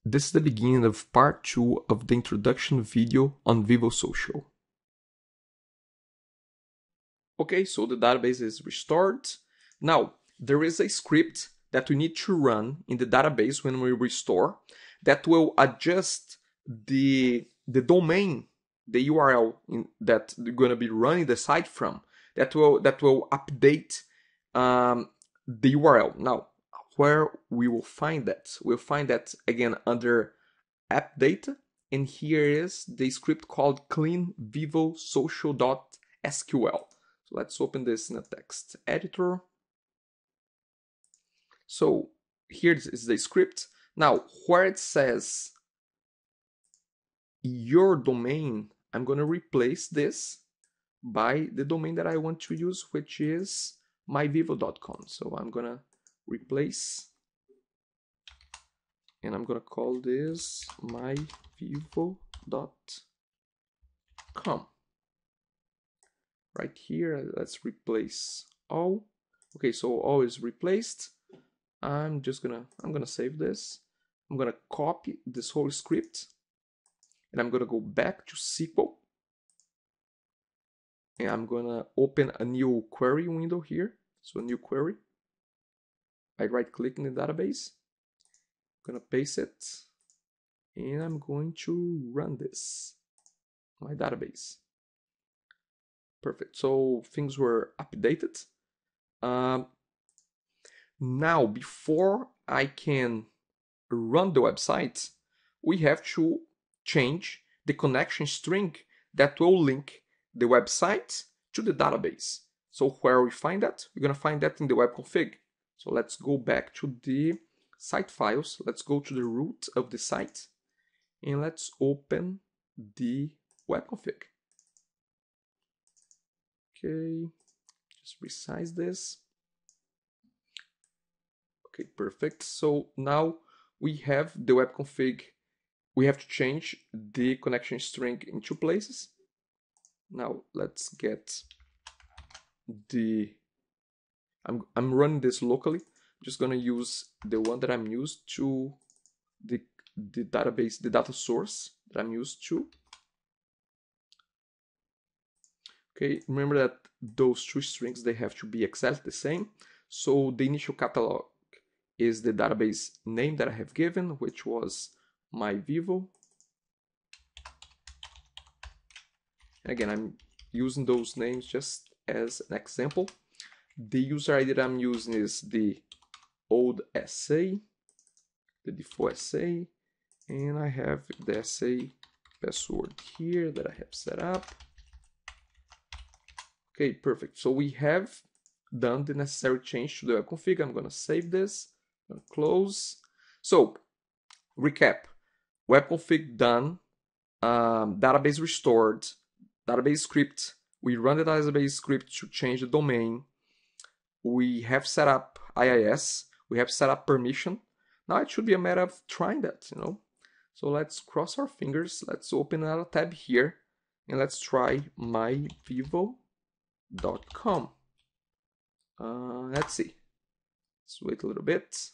This is the beginning of part 2 of the introduction video on VivoSocial. Okay, so the database is restored. Now, there is a script that we need to run in the database when we restore that will adjust the domain, the URL that you're going to be running the site from, that will update the URL. Now, where we will find that? We'll find that again under app data, and here is the script called clean VivoSocial.sql. So let's open this in a text editor. So here is the script. Now, where it says your domain, I'm going to replace this by the domain that I want to use, which is myvivo.com. So I'm going to replace, and I'm going to call this myvivo.com. Right here, let's replace all. Okay, so all is replaced. I'm gonna save this. I'm gonna copy this whole script, and I'm gonna go back to SQL, and I'm gonna open a new query window here. So a new query. I right click in the database. I'm gonna paste it, and I'm going to run this. My database. Perfect. So things were updated. Now, before I can run the website, we have to change the connection string that will link the website to the database. So where we find that? We're going to find that in the web config. So let's go back to the site files. Let's go to the root of the site, and let's open the web config. Okay, just resize this. Okay, perfect. So now we have the web config. We have to change the connection string in two places. Now let's get the, I'm running this locally. I'm just gonna use the one that I'm used to, the database, the data source that I'm used to. Okay, remember that those two strings, they have to be exactly the same. So the initial catalog is the database name that I have given, which was myvivo. And again, I'm using those names just as an example. The user ID that I'm using is the old SA, the default SA, and I have the SA password here that I have set up. Okay, perfect. So we have done the necessary change to the web config. I'm going to save this. I'm going to close. So, recap. Web config done. Database restored. Database script. We run the database script to change the domain. We have set up IIS. We have set up permission. Now it should be a matter of trying that, you know. So let's cross our fingers. Let's open another tab here, and let's try myvivo.com. Let's see. Let's wait a little bit.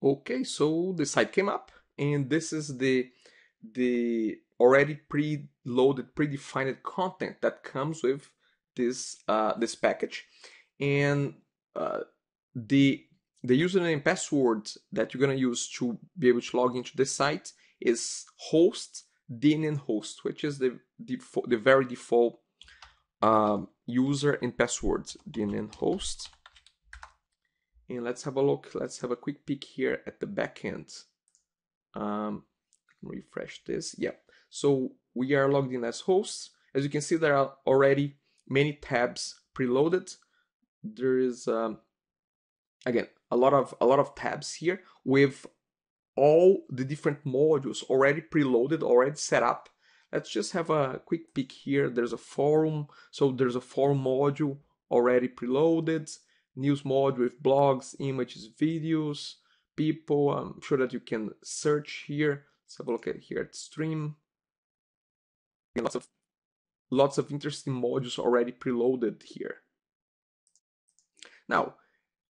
Okay, so the site came up, and this is the already preloaded, predefined content that comes with this this package, and the username and password that you're gonna use to be able to log into the site is host DNN host, which is the very default user and password, DNN host. And let's have a look. Let's have a quick peek here at the backend. Refresh this. Yeah. So we are logged in as hosts. As you can see, there are already many tabs preloaded. There is again a lot of tabs here with all the different modules already preloaded, already set up. Let's just have a quick peek here. There's a forum. So there's a forum module already preloaded. News module with blogs, images, videos, people. I'm sure that you can search here. Let's have a look at here at stream. Lots of interesting modules already preloaded here. Now,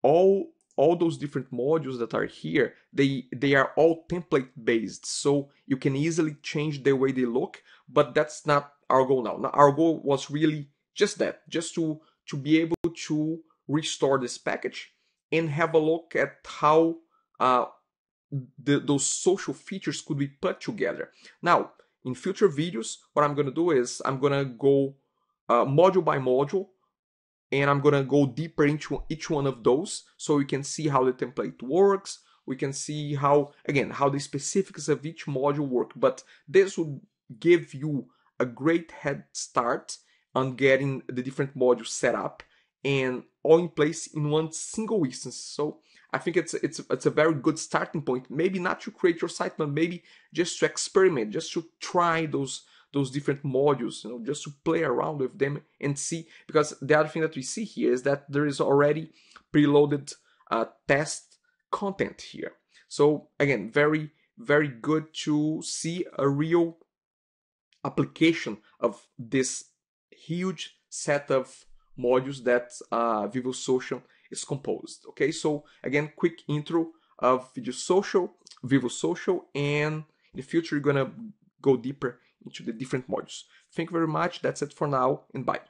all all those different modules that are here, they are all template based, so you can easily change the way they look, but that's not our goal now. Our goal was really just that, just to be able to restore this package and have a look at how those social features could be put together. Now, in future videos, what I'm going to do is I'm going to go module by module, and I'm going to go deeper into each one of those so we can see how the template works. We can see how, again, how the specifics of each module work. But this would give you a great head start on getting the different modules set up and all in place in one single instance. So I think it's a very good starting point. Maybe not to create your site, but maybe just to experiment, just to try those different modules, just to play around with them and see. Because the other thing that we see here is that there is already preloaded test content here. So again, very, very good to see a real application of this huge set of modules that VivoSocial is composed. Okay, so again, quick intro of VivoSocial, and in the future, you're gonna go deeper into the different modules. Thank you very much. That's it for now, and bye.